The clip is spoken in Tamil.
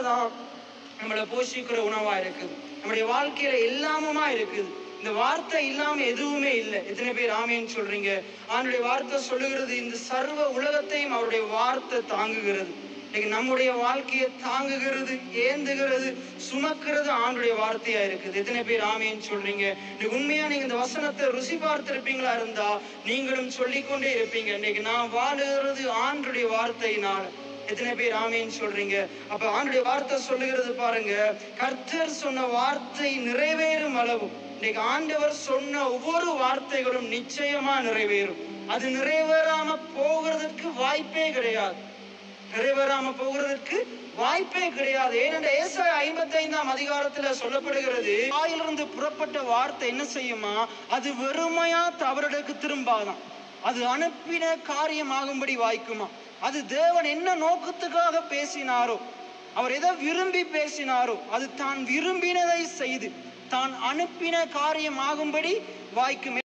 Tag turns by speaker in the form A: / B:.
A: தான் நம்மளை போஷிக்கிற உணவா இருக்குது. நம்முடைய வாழ்க்கையில எல்லாமுமா இருக்குது. இந்த வார்த்தை இல்லாம எதுவுமே இல்லை. எத்தனை பேர் ஆமேன்னு சொல்றீங்க? அவனுடைய வார்த்தை சொல்லுகிறது, இந்த சர்வ உலகத்தையும் அவருடைய வார்த்தை தாங்குகிறது. இன்னைக்கு நம்முடைய வாழ்க்கையை தாங்குகிறது, ஏந்துகிறது, சுமக்கிறது ஆண்டுடைய வார்த்தையா இருக்குது. எத்தனை பேர் ஆமேன்னு சொல்றீங்க? இன்னைக்கு உண்மையா நீங்க இந்த வசனத்தை ருசி பார்த்திருப்பீங்களா இருந்தா நீங்களும் சொல்லிக்கொண்டே இருப்பீங்க, இன்னைக்கு நான் வாழுகிறது ஆண்டுடைய வார்த்தையினால. எத்தனை பேர் ஆமேன்னு சொல்றீங்க? அப்ப ஆண்டுடைய வார்த்தை சொல்லுகிறது பாருங்க, கர்த்தர் சொன்ன வார்த்தை நிறைவேறும் அளவு. இன்னைக்கு ஆண்டவர் சொன்ன ஒவ்வொரு வார்த்தைகளும் நிச்சயமா நிறைவேறும். அது நிறைவேறாம போகிறதுக்கு வாய்ப்பே கிடையாது. நிறைவேறாம போகிறதுக்கு வாய்ப்பே கிடையாது. ஏனென்றால் ஏசாயா 55ஆம் அதிகாரத்துல சொல்லப்படுகிறது, வாயிலிருந்து புறப்பட்ட வார்த்தை என்ன செய்யுமா? அது வெறுமையா அவருக்கு திரும்பாதான். அது அனுப்பின காரியமாகும்படி வாய்க்குமா? அது தேவன் என்ன நோக்கத்துக்காக பேசினாரோ, அவர் எதை விரும்பி பேசினாரோ, அது தான் விரும்பினதை செய்து தான் அனுப்பின காரியமாகும்படி வாய்க்குமே.